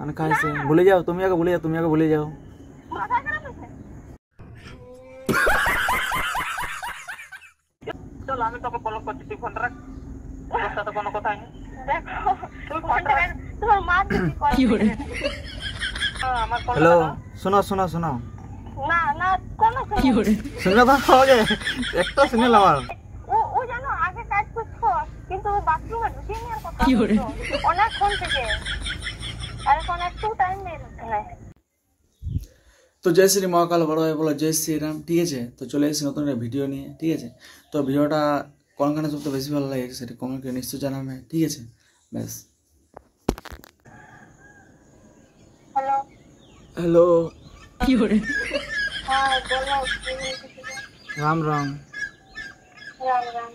আরে কাইছে ভুলে যাও, তুমি আগে ভুলে যাও, তুমি আগে ভুলে যাও। মাথা খারাপ হয়েছে? চল আমি তোকে ব্লক করছি, তুই ফোন রাখ, তোর সাথে কোনো কথা নেই। দেখো তুমি ফোনটা তোমার মা দিদি কল করে। আমার ফোন হ্যালো, শোনো শোনো শোনো, না না কোনো কি করে শুনে তো আগে একটা শুনে আমার ও জানো আগে কাজ করছো কিন্তু বাথরুমে ঢুকিয়ে নিয়ে কথা বলছো অনেকক্ষণ থেকে, আর এখন একটু টাইম নেই না। তো জয় শ্রী মহাকাল, বড় ভাই বলো জয় শ্রীরাম। ঠিক আছে, তো চলে এসেছি নতুন একটা ভিডিও নিয়ে। ঠিক আছে, তো ভিডিওটা কোনখানে সবথেকে বেশি ভালো লাগে সেটা কমেন্ট করে নিশ্চয় জানাবে। ঠিক আছে, ব্যাস। হ্যালো হ্যালো, কি করে? হ্যাঁ বলো, রাম রাম। রাম রাম।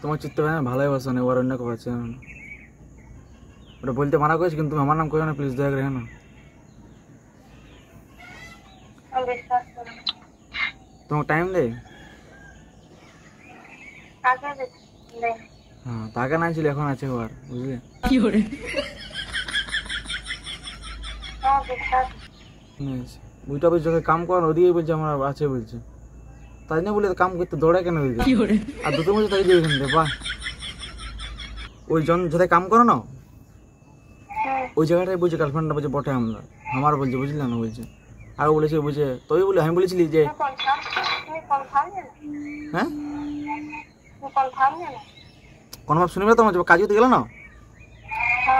তোমার চিত্ত ভালোই বসো না, এবার অন্য কেউ আছে ওটা বলতে মানা করেছি, কিন্তু তুমি আমার নাম করো না প্লিজ, দয়া করে। হ্যাঁ তোমাকে টাইম দে। হ্যাঁ তাকে না ছিল, এখন আছে ওর, বুঝলে? কি করে? ওইটা বলছে কাম কর, ওদিকে বলছে আমার আছে বলছে, তাই না বলে কাম করতে দৌড়ে কেন ওইদিকে? আর দুটো বলছে তাই দিয়ে এখান থেকে বাহ, ওই জন যেটা কাম করো না ওই জায়গাটায় বলছে গার্লফ্রেন্ডটা বলছে বটে আমরা আমার বলছে, বুঝলে না? বলছে আগে বলেছে বুঝে, তুই বলে আমি বলেছিলি যে হ্যাঁ কনফার্ম শুনবে তো, আমার কাজ করতে গেল না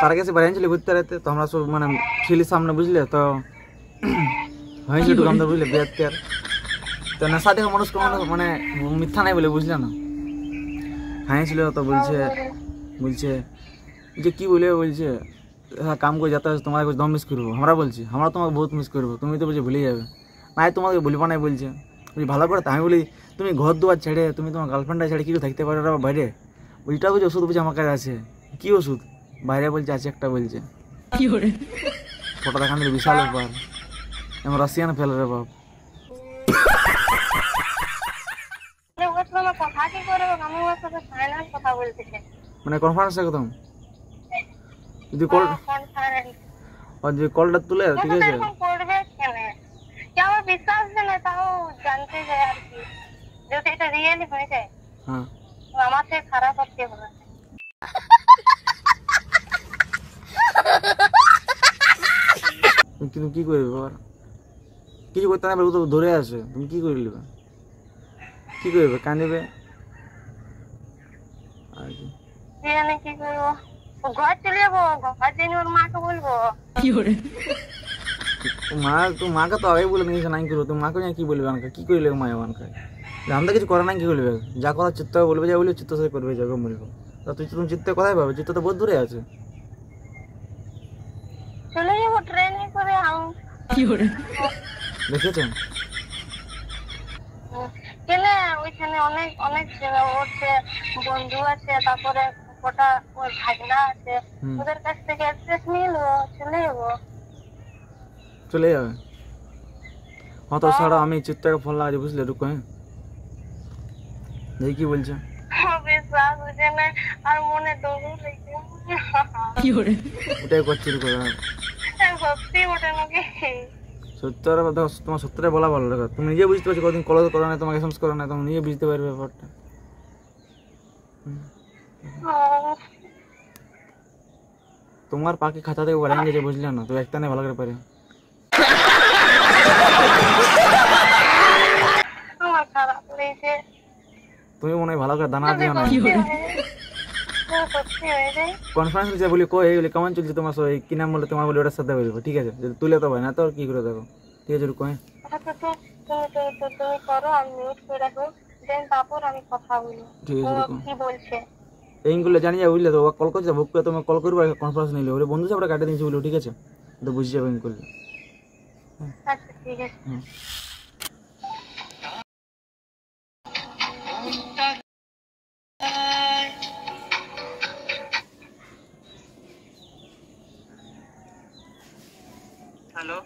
তার কাছে বাইরে আনছিলে ঘুরতে রাখতে, তো আমরা সব মানে ছিলির সামনে, বুঝলে? তো হয়েছে একটু আমাদের, বুঝলে? বিয়ার তো নেশা দেখে মানুষ কোনো মানে মিথ্যা নাই বলে, বুঝলে না? খাইছিল তো বলছে যে কি বলে, বলছে হ্যাঁ কাম করে যাতে তোমার দম মিস করবো। আমরা বলছি আমরা তোমাকে বহুত মিস করবো, তুমি তো বলছি ভুলে যাবে নাই, তোমাকে বলবো না বলছে। বলছি ভালো করে, আমি বলি তুমি ঘর দুয়ার ছেড়ে তুমি তোমার গার্লফ্রেন্ডটা ছেড়ে কি করে থাকতে পারো বাইরে? ওইটা বলছে ওষুধ বলছে আমার কাছে আছে। কি ওষুধ? বাইরে বলছে আছে একটা, বলছে ফটো দেখান দিলে বিশাল ব্যাপার, এমন রাশিয়ান ফেল রে বাপ। মানে কনফারেন্স একদম, যদি কল আর যে কলটা তুলে, ঠিক আছে? করবে কেন আমার বিশ্বাস নেই, তাও জানতে চাই আর কি, যদি এটা রিয়েলি হয়ে যায় হ্যাঁ আমার থেকে খারাপ আর কে হবে? কিন্তু কি করবে বাবার, কিছু করতে না পারবে তো ধরে আসে, তুমি কি করে নেবে? কি করবে? কাঁদিবে আর কি? কি করবো? ঘর চলে যাবো, ঘর জেনে ওর মাকে বলবো। কি করে? মা তো মাকে তো আগে বলে নিয়েছে নাই করবো, তো মাকে কি বলবে? আমাকে কি করলে মা আমাকে আমরা কিছু করে না, কি করবে? যা কথা চিত্ত বলবে, যা বলবে চিত্ত সাথে করবে, যাকে বলবো। তা তুই তুমি চিত্তে কোথায় পাবে? চিত্ত তো বহুত দূরে আছে। চলে যাবো ট্রেনে করে। কি করে দেখেছেন? গেলে ওইখানে অনেক অনেক হচ্ছে বন্ধু আছে, তারপরে ওটা ওর ভাগনা আছে, ওদের কাছ থেকে অ্যাড্রেস নিয়ে নেবো, চলে যাবো। চলে যাবে? হ্যাঁ তো ছাড়া, আমি চিত্তাকে ফোন লাগাচ্ছি, বুঝলে? রুকো, হ্যাঁ দেখি কি বলছে। বিশ্বাস হচ্ছে না, আর মনে দৌড় লেগে কি করে ওটাই করছি, রুকো। সত্যি ওঠে নাকি? সত্যি তোমার সত্যিটা বলা ভালো লাগে, তুমি নিজে বুঝতে পারছো, কদিন কলেজ করো না, তোমাকে এসএমএস করো না, তুমি নিজে বুঝতে পারবে ব্যাপারটা। তোমার পাখি খাতা থেকে বাড়াই গেছে, বুঝলে না? তো একটা নেই ভালো করে পারে। আমার খারাপ লেগেছে, তুমি মনে হয় ভালো করে দানা দিও না। সত্যি হয়ে যায়। কনফারেন্স যে বলি কই বলি কেমন চলছে তোমার সব, কি নাম বলে তোমার বলি ওটার সাথে বলবো, ঠিক আছে? যদি তুলে তো ভাই না তো আর কি করে দেবো, ঠিক আছে? রুকো, হ্যাঁ তুমি করো, আমি মিউট করে রাখবো, দেন তারপর আমি কথা বলবো। ঠিক আছে, রুকো। কি বলছে এইগুলো জানি যা, বুঝলে? তো কল করছে, বুক করে তোমাকে কল করবো, কনফারেন্স নিলে ওরে বন্ধু সাথে কাটে দিয়েছি বলবো, ঠিক আছে? তো বুঝে যাবে করলে। আচ্ছা ঠিক আছে। হ্যালো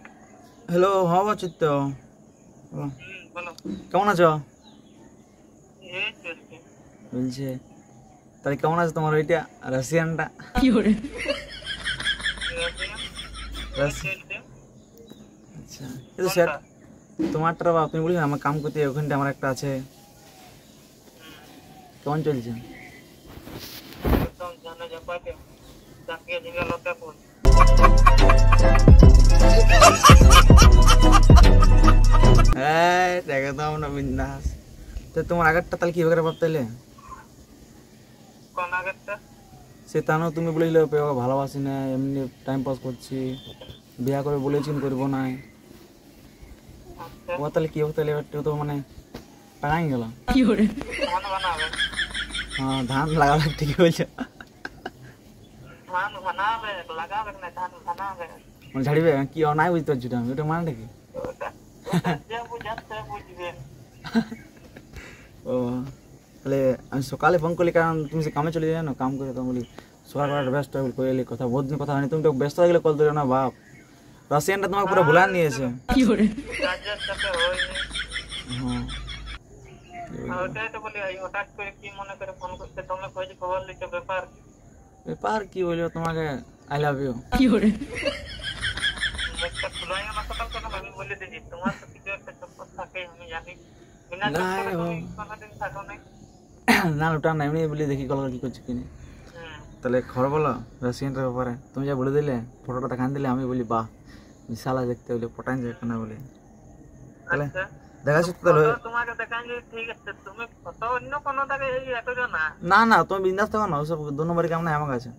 হ্যালো, হ্যাঁ চিত্ত বলো। কেমন আছো? এই চলছে। বলছে তাহলে কেমন আছে তোমার ওইটা রাশিয়ানটা? আচ্ছা এই তো সেট তোমারটা বা তুমি বলি না আমার কাম করতে ওখানটা আমার একটা আছে, কেমন চলছে? একদম জানা যাপাতে চাকিয়ে দিলে লতে পড় হ্যাঁ একদম না বিন্দাস। তো তোমার আগেরটা তাহলে কি হবে ভাবতেলে? কোন আগেরটা? সে তানো তুমি বলিলে ভালোবাসি না, এমনি টাইম পাস করছি, বিয়া করে বলেছি করবো না, আচ্ছা ও তাহলে কি হবে? তাহলে একটু তো মানে টাঙাই গেল। ধান বানাবে, হ্যাঁ ধান লাগাবে, ঠিকই বলছো। ধান বানাবে লাগাবে না, ধান বানাবে মানে ঝাড়িবে কি নাই বুঝতে পারছি আমি, ওটা মানেটা কি? ওটা যে বুঝাতে বুঝবে। ও তাহলে আমি সকালে ফোন করলি কারণ তুমি সে কামে চলে যাও না, কাম করে তো বলি সকাল করাটা ব্যস্ত হয়ে করে এলি, কথা বহুত দিন কথা হয়নি, তুমি তো ব্যস্ত হয়ে গেলে কল ধরো না বাপ। রাশিয়ানটা তোমাকে পুরো ভুলা নিয়েছে। কাজের সাথে হয়নি, হ্যাঁ ওটাই তো বলি হঠাৎ করে কি মনে করে ফোন করতে, তুমি খোঁজ খবর লিখে ব্যাপার ব্যাপার কি বললো তোমাকে আই লাভ ইউ। মুখটা খুলাই না সকাল সকাল আমি বলে দিচ্ছি, তোমার তো কিছু একটা চক্কর থাকে আমি জানি, বিনা না চক্করে রে তুমি কোনোদিন থাকো নাই। না ওটা না, এমনি বলি দেখি কল কি করছি কিনে। তাহলে খবর বলো রাশিয়ানটার ব্যাপারে, তুমি যা বলে দিলে ফটোটা দেখান দিলে আমি বলি বাহ বিশালা দেখতে বলে পটান যায় না বলে। তাহলে আচ্ছা দেখা যাচ্ছে তাহলে ফটো তোমাকে দেখান যে ঠিক আছে, তুমি ফটো অন্য কোনো জায়গায় এই এত না। না না তুমি বিন্দাস থাকো না, ওসব 2 নম্বরই কেমন আমার কাছে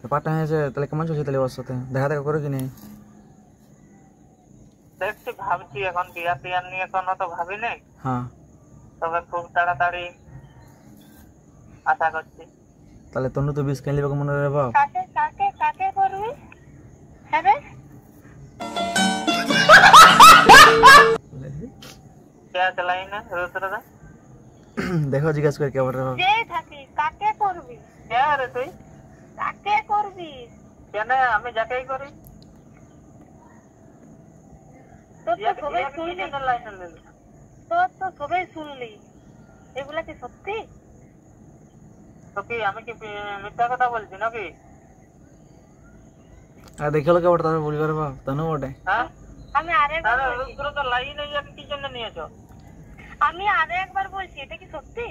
ব্যাপারটা হয়েছে। তাহলে কেমন চলছে তাহলে ওর সাথে দেখা দেখা করো কি নেই? দেখছি ভাবছি, এখন বিয়া টিয়া নিয়ে কোনো তো ভাবি নেই, হ্যাঁ তবে খুব তাড়াতাড়ি আশা করছি। তাহলে তনু তো 20 কেন লিবে মনে রে বাপ? কাকে কাকে কাকে করবি? হ্যাঁ রে क्या चलाई ना रोज रोज দেখো জিজ্ঞাসা করে কে বলে বাপ? যে থাকিস কাকে করবি? क्या रे তুই কাকে করবি? কেন আমি যাকেই করি তোর তো সবাই শুনলি, লাইন লে তোর তো সবাই শুনলি, এগুলা কি সত্যি? তো কি আমি কি মিথ্যা কথা বলছি নাকি? আর দেখলো কে বলে তারপর বলি রে বাপ তনু বটে। হ্যাঁ আমি আরেকবার আরে বলছি, রোজ তো লাইন এই যাকে কি জন্য নিয়েছো? আমি আরেকবার বলছি, এটা কি সত্যি?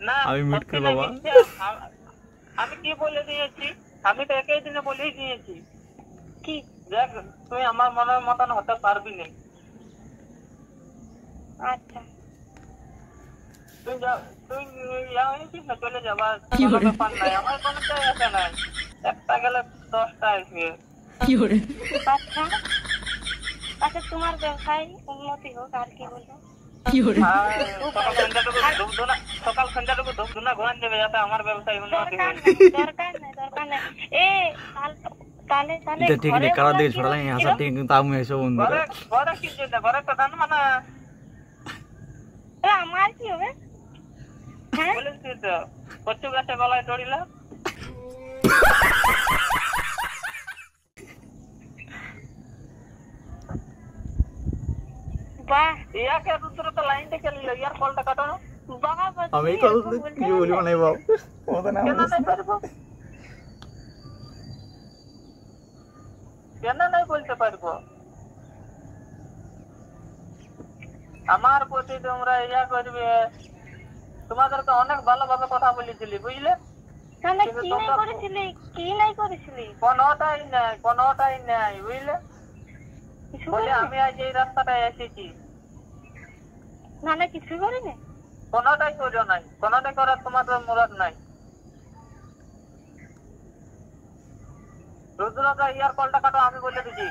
না আমি মিট সত্যি করে না, বাবা। মিথ্যা। আমি কি বলে দিয়েছি? আমি তো একই দিনে বলেই দিয়েছি কি? দেখ তুই আমার মনের মতন হতে পারবি না। আচ্ছা তুই যাওয়াইছিস না, চলে যাবা, কোনো ব্যাপার নাই, আমার কোনো চাই আসে নাই, একটা গেলে 10টা আসবে। আচ্ছা আচ্ছা, তোমার ব্যবসায় উন্নতি হোক, আর কি বলবো? সকাল সন্ধ্যাটুকু ধূপ ধুনা ঘোরান দেবে যাতে আমার ব্যবসায় উন্নতি দরকার হয়। নেই, দরকার নেই, দরকার নেই। এ তাহলে তাহলে এটা ঠিক নেই, ঘরে কারোর বলা দিকে কি ছড়া নেই হচ্ছিল? আসা ঠিক, কিন্তু আমি এসব বন্ধু ঘরে ঘরে কি জন্য? ঘরে তো ধান মানা এ, আমার কি হবে? হ্যাঁ বলেছি তো, কচু গাছে গলায় দড়িলা। বাহ ইয়াকে রুদ্র তো লাইন থেকে নিল, ইয়ার কলটা কাটানো বাহ, আমি কল কি বলি মানে বাপ ওটা না কেন নাই পারবো? কেন নাই বলতে পারবো? আমার প্রতি তোমরা ইয়া করবে, তোমাদেরকে অনেক ভালোভাবে কথা বলেছিলি বুঝলে, তাহলে কিন্তু কি নাই তোমরা করেছিলি? কি নাই করেছিলি? কোনোটাই নাই বুঝলে, কিছু বলে করিনি? আমি আজ এই রাস্তাটায় এসেছি, নাহলে কিছু করিনি? কোনোটাই করো নাই, কোনোটাই করার তোমাদের মুরাদ নাই। রুদ্রদা ইয়ার কলটা কাটো, আমি বলে দিচ্ছি।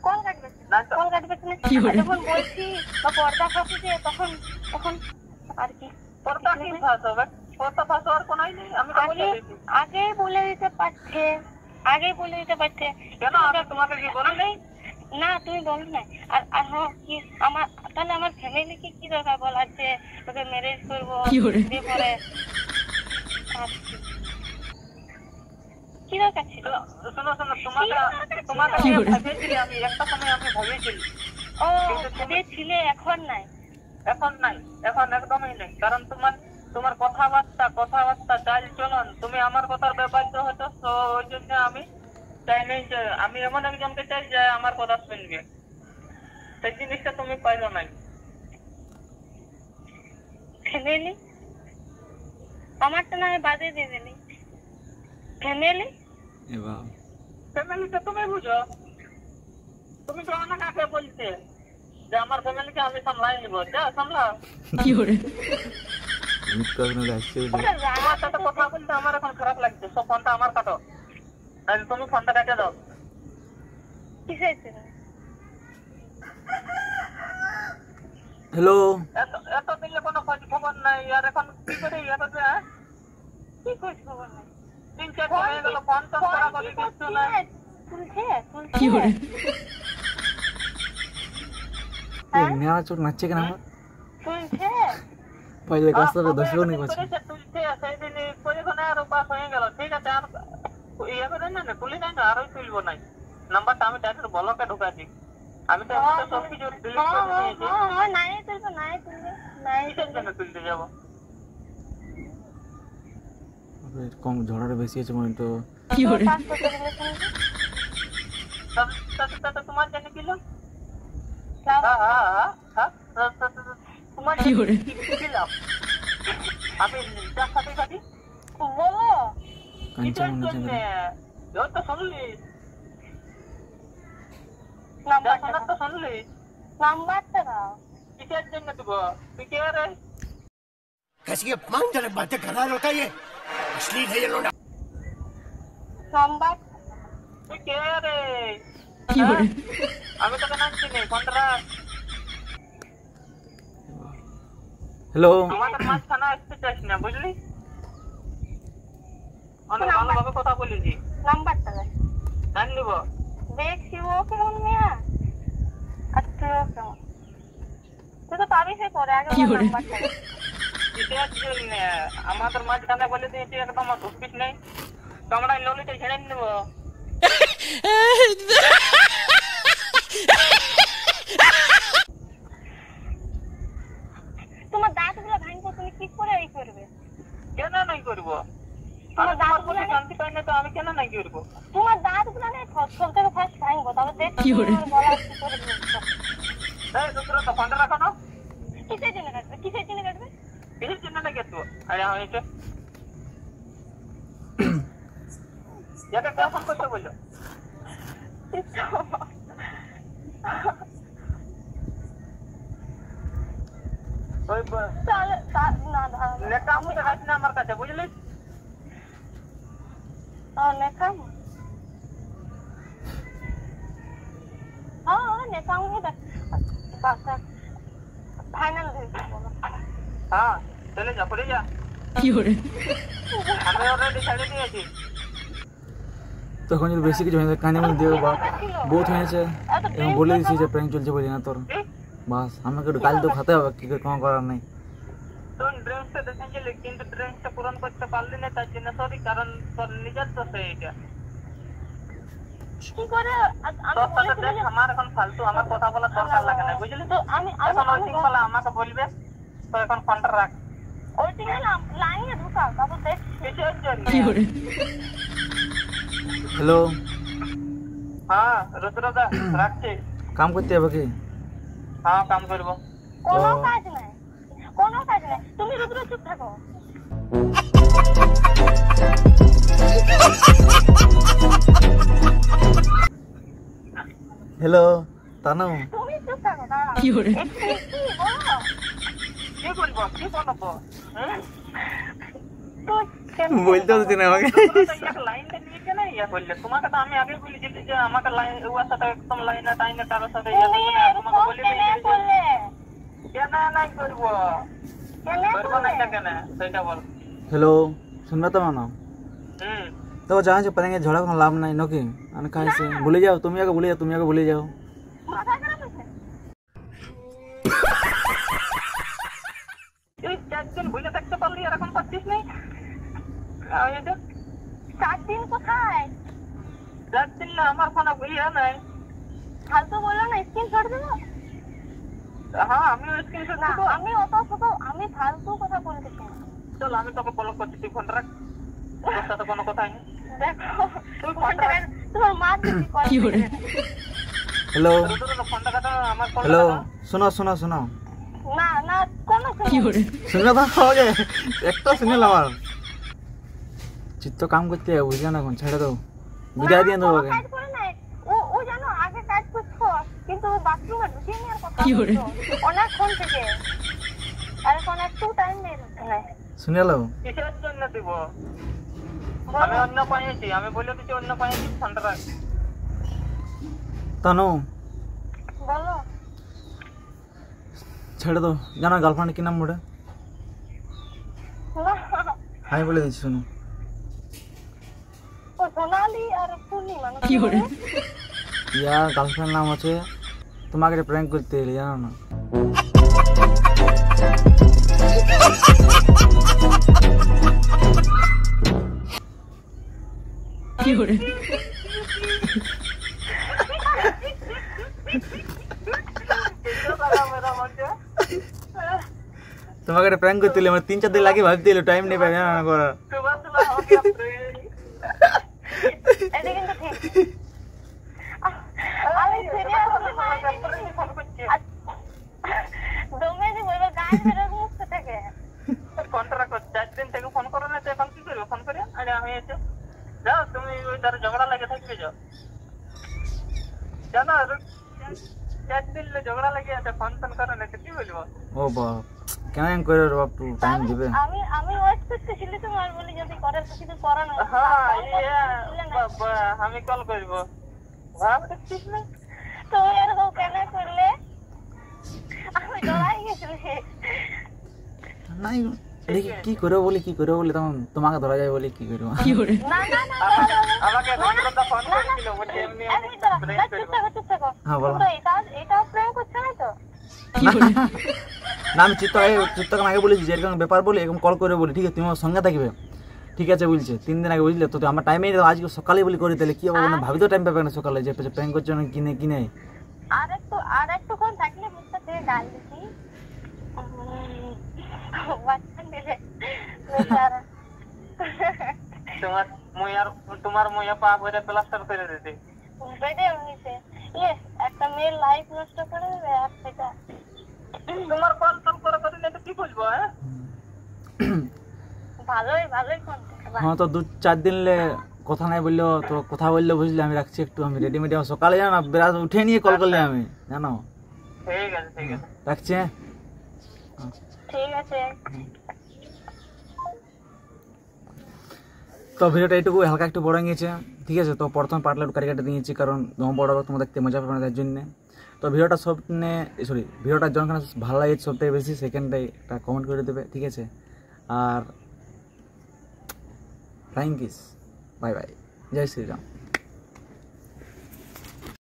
কল কাটবে না তো। কল কাটবে না। যখন বলছি বা পর্দা ফাঁসিছে তখন তখন আর কি পর্দা কি ফাঁস হবে? পর্দা ফাঁস হওয়ার কোনোই নেই, আমি তো বলে দিচ্ছি। আগেই বলে দিতে পারছে, আগেই বলে দিতে পারছে। কেন আমি তোমাকে কি বলে নেই? না তুমি বলো না। আর আর হ্যাঁ কি আমার তাহলে আমার ফ্যামিলিকে কি দরকার বলার যে তোকে ম্যারেজ করবো দিয়ে পরে আর কি দরকার ছিল? শোনো তোমাকে ভেবেছিলি, আমি একটা সময় আমি ভেবেছিলি, ও ভেবেছিলে, এখন নাই? এখন নাই, এখন একদমই নেই, কারণ তোমার কথাবার্তা চাল চলন, তুমি আমার কথার ব্যাপারে হয়তো, তো ওই জন্য আমি চাই নাই যে আমি এমন একজনকে চাই যে আমার কথা শুনবে, সেই জিনিসটা তুমি পাইলো নাই। ফ্যামিলি আমারটা না হয় বাদে দিয়ে দিলি। ফ্যামিলি ফ্যামিলিটা তুমি বুঝো, তুমি তো অনেক আগে বলছে যে আমার ফ্যামিলিকে আমি সামলাই নিবো, যা সামলা। আমার সাথে কথা বলতে আমার এখন খারাপ লাগছে, সব ফোনটা আমার কাটো, তাহলে তুমি ফোনটা কেটে দাও। কিসের জন্য? হ্যালো, এত দিলে কোনো খোঁজ খবর নাই, আর এখন কি করে ইয়ে করবে? কি খোঁজ খবর নাই? 3-4 দিন হয়ে গেল, ফোন টোন করা করে কিছু নাই। মেয়া চোখ নাচছে কেন আমার? শুনছে পয়লা কাজটা দশও নেই পাচ্ছে। তুলছে সেদিন পরিক্ষণে আর উপাস হয়ে গেল, ঠিক আছে, আর ইয়ে করে না তুলি নাই না, আরই তুলবো নাই। নাম্বারটা আমি ডাইরেক্ট ব্লকে ঢুকাচ্ছি, আমি তো সব কিছু ডিলিট করে দিয়েছি। নাই তুলবো, নাই তুলবে, নাই কিসের জন্য তুলতে যাবো? কম ঝড়টা বেশি আছে মনে তো। তাতে তোমার জানি দিল তোমার দিলাম আমি যার সাথে সাথে বলো কাঞ্চন মনে জন্য তো শুনলি, নাম্বারটা তো শুনলি, নাম্বারটা দাও। কিসের জন্য দেবো? তুই কে রে? कैसी अपमानजनक बातें कर रहा है लड़का, ये अश्लील है ये लोड़ा। নাম্বার তুই কে রে? আমি তোকে নাম চিনি, ফোনটা রাখ। হ্যালো, আমাদের মাঝখানে আসতে চাইস না, বুঝলি? অনেক ভালোভাবে কথা বলেছি, নাম্বারটা দাও। জান নিব। দেখছি ও কেমন মেয়া, আর তুইও কেমন। তুই তো পাবি সে করে, আগে নাম্বারটা দে। কিসের জন্য? আমাদের মাঝখানে বলে দিয়েছি একদম ঢুকিস নেই, কামড়াই ললিটা ছেড়ে নেব। তোমার দাঁতগুলো ভাঙবো, তুমি কি করে এই করবে? কেন নাই করবো? তোমার দাঁতগুলো শান্তি পাই না তো আমি কেন নাই করবো? তোমার দাঁতগুলো নেই, সব থেকে ফার্স্ট ভাঙবো, তবে দেখছি তোমার গলা কি করে দিচ্ছ। এই দুপুরে তো ফোনটা রাখো না। কিসের জন্য কাটবে? কিসের জন্য কাটবে? কিসের জন্য না কেটবো? আরে হয়েছে এটা কে ফোন করতে বললো? ওই তাহলে না দাঁড়া, লেখা আমি দেখাচ্ছি না আমার কাছে, বুঝলি? নেকাম নেকাম ফাইনাল হ্যাঁ চলে যা, পড়ে যা। আমি অলরেডি ছেড়ে দিয়েছি। তখন যদি বেশি কিছু হয়ে যায় কানে মনে দেবো বা বহুত হয়েছে, এবং বলে দিচ্ছি যে প্র্যাঙ্ক চলছে বলি না তোর, বাস আমাকে একটু গাল তো খাতে হবে, কি করে কোনো করার নেই। তোর ড্রিঙ্কসটা দেখেছিলি, কিন্তু ড্রিঙ্কসটা পূরণ করতে পারলি না, তার জন্য সরি, কারণ তোর নিজের তো সেইটা। কি করে তোর সাথে দেখ, আমার এখন ফালতু আমার কথা বলার দরকার লাগে না, বুঝলি? তো আমি এখন ওই সিং বলা আমাকে বলবে, তো এখন ফোনটা রাখ। ওই দিকে লাইনে ঢুকাও, তারপর দেখ কিসের জন্য? হ্যালো, হ্যাঁ রুদ্রদা রাখছি। কাম করতে হবে কি? হ্যাঁ কাম করবো। কোনো কাজ নাই, কোনো কাজ নাই, তুমি রুদ্র চুপ থাকো। হ্যালো তানু, তুমি চুপ থাকো, দাঁড়াও কি বলো? কি বলবো, কি বলবো? বলতে হচ্ছে না আমাকে। লাইনটা নিয়ে কেন ইয়া করলে? তোমাকে তো আমি আগে বলেছি যে আমাকে লাইন ওর সাথে একদম লাইনে টাইনে কারোর সাথে ইয়া করবো না, তোমাকে বলে দিয়েছি। কেন নাই করবো? করবো না এটা কেন, সেটা বল। হ্যালো, শুনবে তো মানো? তো জানো যে প্র্যাঙ্কে ঝড়া কোনো লাভ নাই নাকি? আমি খাইছি, ভুলে যাও, তুমি আগে ভুলে যাও, তুমি আগে ভুলে যাও। তুই 4 দিন ভুলে থাকতে পারলি, আর এখন পারছিস নেই? 4 দিন কোথায়? 4 দিন না, আমার ফোনে ইয়া নাই। ফালতু বললো না, স্ক্রিনশট দেবো? হ্যাঁ আমিও স্ক্রিনশট না, দেবো। আমি অত ছোট, আমি ফালতু কথা বলতেছি না। চল আমি তোকে ব্লক করছি, তুই ফোন রাখ, তোর সাথে কোনো কথাই নেই। দেখো তুই ফোনটা রাখ। তোমার মা যদি করে হ্যালো ফোনটা কাটা, আমার ফোন হ্যালো, শোনো শোনো শোনো, না না কোনো শুনে তো হবে একটা শুনে আমার চিত্ত কাম করতে বুঝলে না, এখন ছেড়ে দাও, বিদায় দিয়ে দেবো ওকে। কাজ করে নাই, ও জানো আগে কাজ করছো, কিন্তু বাথরুমে ঢুকিয়ে নেওয়ার কথা অনেকক্ষণ থেকে, আর এখন একটু টাইম নেই ওখানে। শুনে এলো কিসের জন্য দিব? আমি অন্য পাইছি, আমি বলে দিচ্ছি অন্য পাইছি, ফোনটা রাখ। তানু বলো ছেড়ে দাও, জানো গার্লফ্রেন্ড কি নাম ওটা? না, আমি বলে দিচ্ছি শোনো, ও সোনালি আর পূর্ণিমা ইয়ার গার্লফ্রেন্ড নাম আছে, তোমাকে প্র্যাঙ্ক করতে এলে জানো না। তোমাকে প্র্যাঙ্ক করতে এলে আমার 3-4 দিন লাগে ভাবতে এলো, টাইম নেই পাই জানো না করার। এটা কিন্তু ঠিক। আমি সিরিয়াস দমে যে বলবো গায়ে মেরে মুখ থেকে ফোনটা রাখো, 4 দিন থেকে ফোন করো না, তো এখন কি করবো? ফোন করে আরে আমি এসে যাও, তুমি ওই তার ঝগড়া লাগে থাকবে, যাও জানো 4 দিন ঝগড়া লাগে আছে, ফোন ফোন করো না, কি বলবো? ও বাপ, কেমন করে রে বাপ, টাইম দিবে। আমি ওয়েট করতেছিলি তোমার, বলি যদি করে তো কিছু করে না। হ্যাঁ বাবা, আমি কল করবো, ভাব দেখছিস না? তো এরকম কেন করলে? আমি ডরাই গেছিলি। নাই দেখি কি করে বলি, কি করে বলি, তখন তোমাকে ধরা যায় বলি কি করবো। না না না আমাকে ফোন করেছিল, বলছে এমনি চুপ থাকো। হ্যাঁ বলো। তো এটা প্রেম করছে না তো? না আমি চিত্তকে আগে বলেছি যে এরকম ব্যাপার বলি, এরকম কল করে বলি, ঠিক আছে তুমি আমার সঙ্গে থাকবে, ঠিক আছে বলছে 3 দিন আগে, বুঝলে তো আমার টাইমে আজকে সকালে বলি করি, তাহলে কি হবে না, ভাবি তো টাইম পাবে না সকালে যে প্র্যাঙ্ক করছে না কিনে। আর একটু কোন থাকলে মুখটা থেকে গাল দিছি। বাচ্চা দিলে বেচারা। তোমার মুয়া পা ভরে প্লাস্টার করে দিতে বেডে উনিছে একটা মেয়ের লাইফ নষ্ট করে দেবে, আর সেটা তোমার কল করে না, তো কি বলবো? ভালোই ফোন। হ্যাঁ তো 2-4 দিন কথা নাই বললো, তো কথা বললো বুঝলে, আমি রাখছি একটু, আমি রেডিমেড সকালে জানো না বিরাট উঠে নিয়ে কল করলে আমি জানো। ঠিক আছে রাখছি। হ্যাঁ ঠিক আছে। তো ভিডিওটা এইটুকু হালকা একটু বড় নিয়েছে, ঠিক আছে। তো প্রথম পার্টটা একটু কাটি দিয়েছি, কারণ দম বড় তোমার দেখতে মজা পাবে না তার জন্য। তো ভিডিওটা ভিডিওটা যখন ভালো লাগে সবথেকে বেশি সেকেন্ডে একটা কমেন্ট করে দেবে, ঠিক আছে। আর ফ্লাইং কিস, বাই বাই, জয় শ্রীরাম।